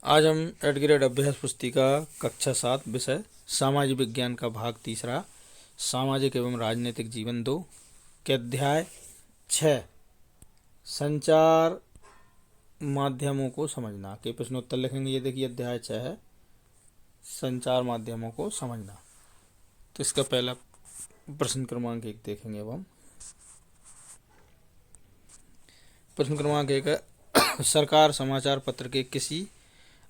आज हम 8th grade अभ्यास पुस्तिका कक्षा 7 विषय सामाजिक विज्ञान का भाग तीसरा सामाजिक एवं राजनीतिक जीवन 2 के अध्याय 6 संचार माध्यमों को समझना के प्रश्नोत्तर लिखेंगे। ये देखिए अध्याय 6 है संचार माध्यमों को समझना। तो इसका पहला प्रश्न क्रमांक 1 देखेंगे। अब हम प्रश्न क्रमांक 1 है सरकार समाचार पत्र के किसी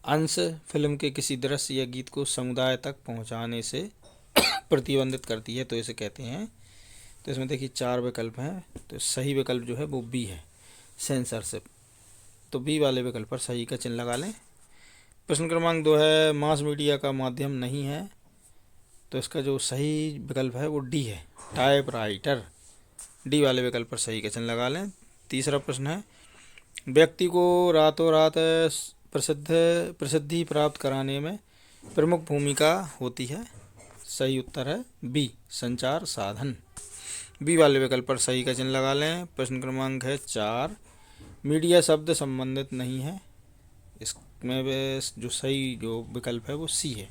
अंश, फिल्म के किसी दृश्य या गीत को समुदाय तक पहुंचाने से प्रतिबंधित करती है तो इसे कहते हैं। तो इसमें देखिए 4 विकल्प हैं। तो सही विकल्प जो है वो बी है, सेंसरशिप। तो बी वाले विकल्प पर सही का चिन्ह लगा लें। प्रश्न क्रमांक 2 है मास मीडिया का माध्यम नहीं है। तो इसका जो सही विकल्प है वो डी है, टाइपराइटर। डी वाले विकल्प पर सही का चिन्ह लगा लें। तीसरा प्रश्न है व्यक्ति को रातों रात प्रसिद्धि प्राप्त कराने में प्रमुख भूमिका होती है। सही उत्तर है बी, संचार साधन। बी वाले विकल्प पर सही का चिन्ह लगा लें। प्रश्न क्रमांक है 4 मीडिया शब्द संबंधित नहीं है। इसमें जो सही जो विकल्प है वो सी है,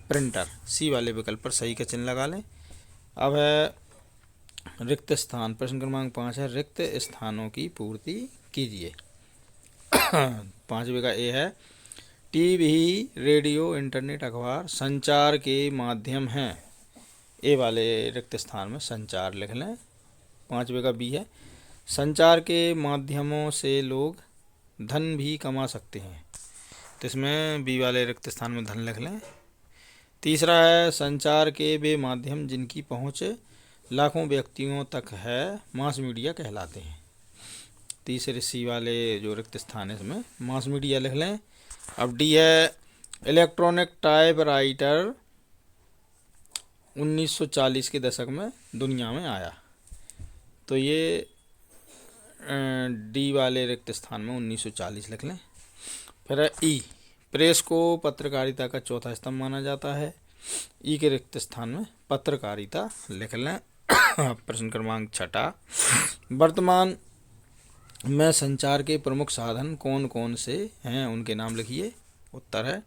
प्रिंटर। सी वाले विकल्प पर सही का चिन्ह लगा लें। अब है रिक्त स्थान। प्रश्न क्रमांक 5 है रिक्त स्थानों की पूर्ति कीजिए। 5वें का ए है टीवी, रेडियो, इंटरनेट, अखबार संचार के माध्यम हैं। ए वाले रिक्त स्थान में संचार लिख लें। 5वें का बी है संचार के माध्यमों से लोग धन भी कमा सकते हैं। तो इसमें बी वाले रिक्त स्थान में धन लिख लें। तीसरा है संचार के वे माध्यम जिनकी पहुंच लाखों व्यक्तियों तक है मास मीडिया कहलाते हैं। तीसरे सी वाले जो रिक्त स्थान है इसमें मास मीडिया लिख लें। अब डी है इलेक्ट्रॉनिक टाइपराइटर 1940 के दशक में दुनिया में आया। तो ये डी वाले रिक्त स्थान में 1940 लिख लें। फिर है ई प्रेस को पत्रकारिता का चौथा स्तंभ माना जाता है। ई के रिक्त स्थान में पत्रकारिता लिख लें। प्रश्न क्रमांक 6 वर्तमान में संचार के प्रमुख साधन कौन कौन से हैं उनके नाम लिखिए। उत्तर है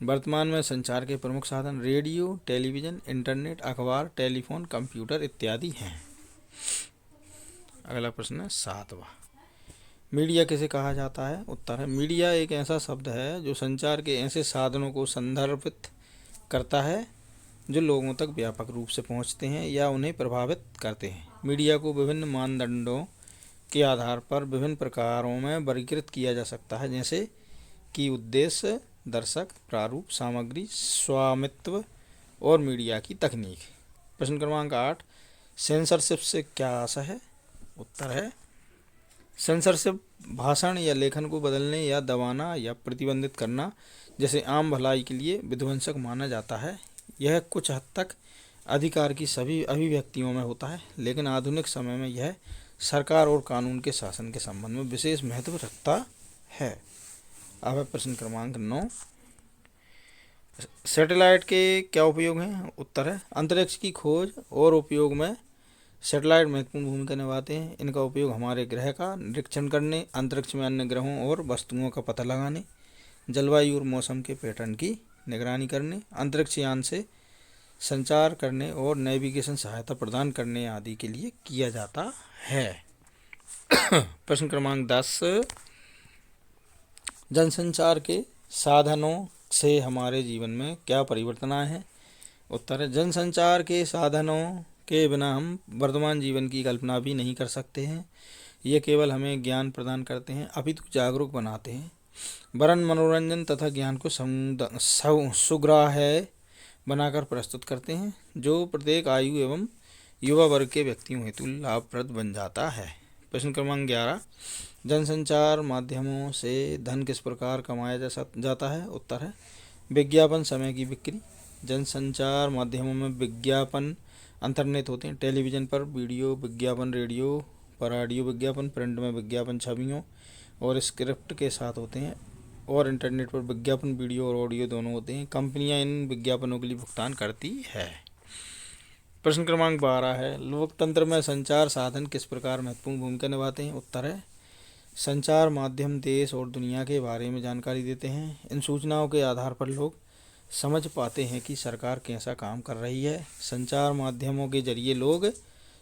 वर्तमान में संचार के प्रमुख साधन रेडियो, टेलीविज़न, इंटरनेट, अखबार, टेलीफोन, कंप्यूटर इत्यादि हैं। अगला प्रश्न है 7वां मीडिया किसे कहा जाता है। उत्तर है मीडिया एक ऐसा शब्द है जो संचार के ऐसे साधनों को संदर्भित करता है जो लोगों तक व्यापक रूप से पहुंचते हैं या उन्हें प्रभावित करते हैं। मीडिया को विभिन्न मानदंडों के आधार पर विभिन्न प्रकारों में वर्गीकृत किया जा सकता है, जैसे कि उद्देश्य, दर्शक, प्रारूप, सामग्री, स्वामित्व और मीडिया की तकनीक। प्रश्न क्रमांक 8 सेंसरशिप से क्या आशा है। उत्तर है सेंसरशिप भाषण या लेखन को बदलने या दबाना या प्रतिबंधित करना जैसे आम भलाई के लिए विध्वंसक माना जाता है। यह कुछ हद तक अधिकार की सभी अभिव्यक्तियों में होता है, लेकिन आधुनिक समय में यह सरकार और कानून के शासन के संबंध में विशेष महत्व रखता है। अब है प्रश्न क्रमांक 9 सैटेलाइट के क्या उपयोग हैं। उत्तर है अंतरिक्ष की खोज और उपयोग में सैटेलाइट महत्वपूर्ण भूमिका निभाते हैं। इनका उपयोग हमारे ग्रह का निरीक्षण करने, अंतरिक्ष में अन्य ग्रहों और वस्तुओं का पता लगाने, जलवायु और मौसम के पैटर्न की निगरानी करने, अंतरिक्ष यान से संचार करने और नेविगेशन सहायता प्रदान करने आदि के लिए किया जाता है। प्रश्न क्रमांक 10 जनसंचार के साधनों से हमारे जीवन में क्या परिवर्तन आए हैं। उत्तर है जनसंचार के साधनों के बिना हम वर्तमान जीवन की कल्पना भी नहीं कर सकते हैं। ये केवल हमें ज्ञान प्रदान करते हैं अपितु जागरूक बनाते हैं, वरन मनोरंजन तथा ज्ञान को सुग्राह्य बनाकर प्रस्तुत करते हैं, जो प्रत्येक आयु एवं युवा वर्ग के व्यक्तियों हेतु लाभप्रद बन जाता है। प्रश्न क्रमांक 11 जनसंचार माध्यमों से धन किस प्रकार कमाया जाता है। उत्तर है विज्ञापन, समय की बिक्री। जनसंचार माध्यमों में विज्ञापन अंतर्निहित होते हैं। टेलीविज़न पर वीडियो विज्ञापन, रेडियो पर ऑडियो विज्ञापन, प्रिंट में विज्ञापन छवियों और स्क्रिप्ट के साथ होते हैं, और इंटरनेट पर विज्ञापन वीडियो और ऑडियो दोनों होते हैं। कंपनियां इन विज्ञापनों के लिए भुगतान करती है। प्रश्न क्रमांक 12 है लोकतंत्र में संचार साधन किस प्रकार महत्वपूर्ण भूमिका निभाते हैं। उत्तर है संचार माध्यम देश और दुनिया के बारे में जानकारी देते हैं। इन सूचनाओं के आधार पर लोग समझ पाते हैं कि सरकार कैसा काम कर रही है। संचार माध्यमों के जरिए लोग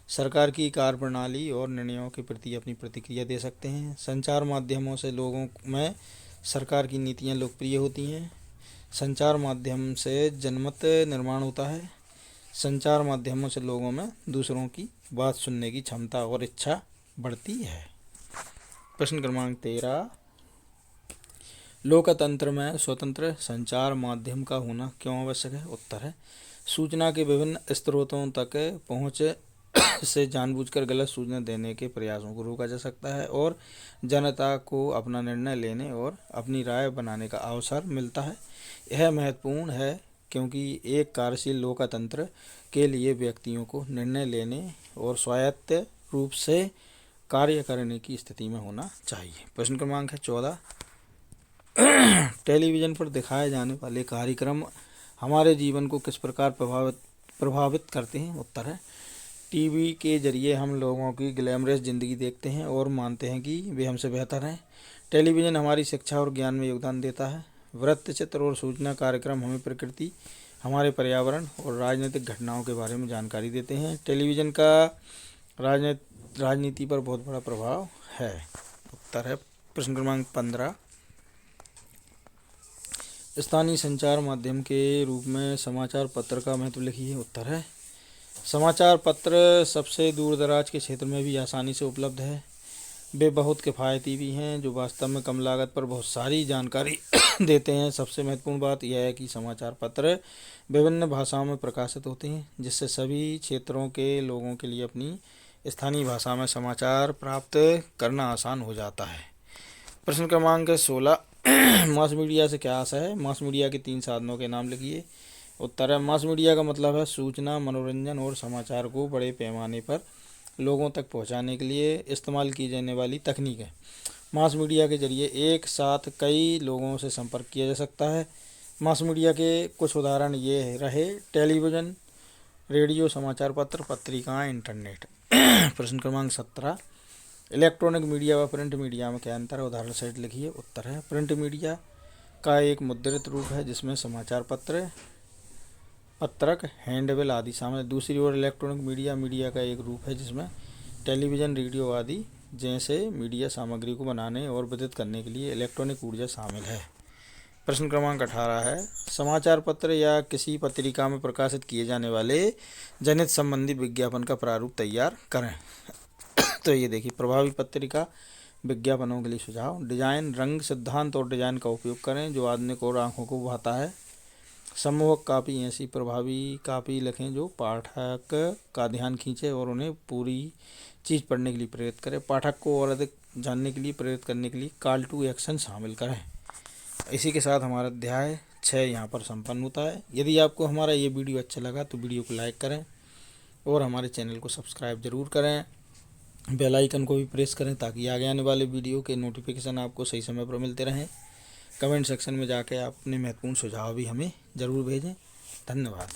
सरकार की कार्यप्रणाली और निर्णयों के प्रति अपनी प्रतिक्रिया दे सकते हैं। संचार माध्यमों से लोगों में सरकार की नीतियाँ लोकप्रिय होती हैं। संचार माध्यम से जनमत निर्माण होता है। संचार माध्यमों से लोगों में दूसरों की बात सुनने की क्षमता और इच्छा बढ़ती है। प्रश्न क्रमांक 13, लोकतंत्र में स्वतंत्र संचार माध्यम का होना क्यों आवश्यक है? उत्तर है, सूचना के विभिन्न स्रोतों तक पहुँच से जानबूझकर गलत सूचना देने के प्रयासों को रोका जा सकता है और जनता को अपना निर्णय लेने और अपनी राय बनाने का अवसर मिलता है। यह महत्वपूर्ण है क्योंकि एक कार्यशील लोकतंत्र के लिए व्यक्तियों को निर्णय लेने और स्वायत्त रूप से कार्य करने की स्थिति में होना चाहिए। प्रश्न क्रमांक है 14, टेलीविज़न पर दिखाए जाने वाले कार्यक्रम हमारे जीवन को किस प्रकार प्रभावित करते हैं? उत्तर है, टीवी के जरिए हम लोगों की ग्लैमरस ज़िंदगी देखते हैं और मानते हैं कि वे हमसे बेहतर हैं। टेलीविज़न हमारी शिक्षा और ज्ञान में योगदान देता है। वृत्तचित्र और सूचना कार्यक्रम हमें प्रकृति, हमारे पर्यावरण और राजनीतिक घटनाओं के बारे में जानकारी देते हैं। टेलीविज़न का राजनीति पर बहुत बड़ा प्रभाव है। उत्तर है, प्रश्न क्रमांक 15, स्थानीय संचार माध्यम के रूप में समाचार पत्र का महत्व लिखिए। उत्तर है, समाचार पत्र सबसे दूर दराज के क्षेत्र में भी आसानी से उपलब्ध है। वे बहुत किफ़ायती भी हैं, जो वास्तव में कम लागत पर बहुत सारी जानकारी देते हैं। सबसे महत्वपूर्ण बात यह है कि समाचार पत्र विभिन्न भाषाओं में प्रकाशित होते हैं, जिससे सभी क्षेत्रों के लोगों के लिए अपनी स्थानीय भाषा में समाचार प्राप्त करना आसान हो जाता है। प्रश्न क्रमांक 16, मास मीडिया से क्या आशय है? मास मीडिया के 3 साधनों के नाम लिखिए। उत्तर है, मास मीडिया का मतलब है सूचना, मनोरंजन और समाचार को बड़े पैमाने पर लोगों तक पहुंचाने के लिए इस्तेमाल की जाने वाली तकनीक है। मास मीडिया के जरिए एक साथ कई लोगों से संपर्क किया जा सकता है। मास मीडिया के कुछ उदाहरण ये रहे: टेलीविज़न, रेडियो, समाचार पत्र, पत्रिकाएं, इंटरनेट। प्रश्न क्रमांक 17, इलेक्ट्रॉनिक मीडिया व प्रिंट मीडिया में क्या अंतर है? उदाहरण सहित लिखिए। उत्तर है, प्रिंट मीडिया का एक मुद्रित रूप है जिसमें समाचार पत्र, पत्रक, हैंडबिल आदि शामिल है। दूसरी ओर इलेक्ट्रॉनिक मीडिया का एक रूप है जिसमें टेलीविज़न, रेडियो आदि जैसे मीडिया सामग्री को बनाने और वितरित करने के लिए इलेक्ट्रॉनिक ऊर्जा शामिल है। प्रश्न क्रमांक 18 है, समाचार पत्र या किसी पत्रिका में प्रकाशित किए जाने वाले जनहित संबंधी विज्ञापन का प्रारूप तैयार करें। तो ये देखिए, प्रभावी पत्रिका विज्ञापनों के लिए सुझाव: डिजाइन, रंग, सिद्धांत और डिजाइन का उपयोग करें जो आधुनिक और आंखों को भाता है। सम्मोहक कापी, ऐसी प्रभावी कापी लिखें जो पाठक का ध्यान खींचे और उन्हें पूरी चीज़ पढ़ने के लिए प्रेरित करे। पाठक को और अधिक जानने के लिए प्रेरित करने के लिए कॉल टू एक्शन शामिल करें। इसी के साथ हमारा अध्याय 6 यहाँ पर संपन्न होता है। यदि आपको हमारा ये वीडियो अच्छा लगा तो वीडियो को लाइक करें और हमारे चैनल को सब्सक्राइब ज़रूर करें। बेल आइकन को भी प्रेस करें ताकि आगे आने वाले वीडियो के नोटिफिकेशन आपको सही समय पर मिलते रहें। कमेंट सेक्शन में जाके आप अपने महत्वपूर्ण सुझाव भी हमें ज़रूर भेजें। धन्यवाद।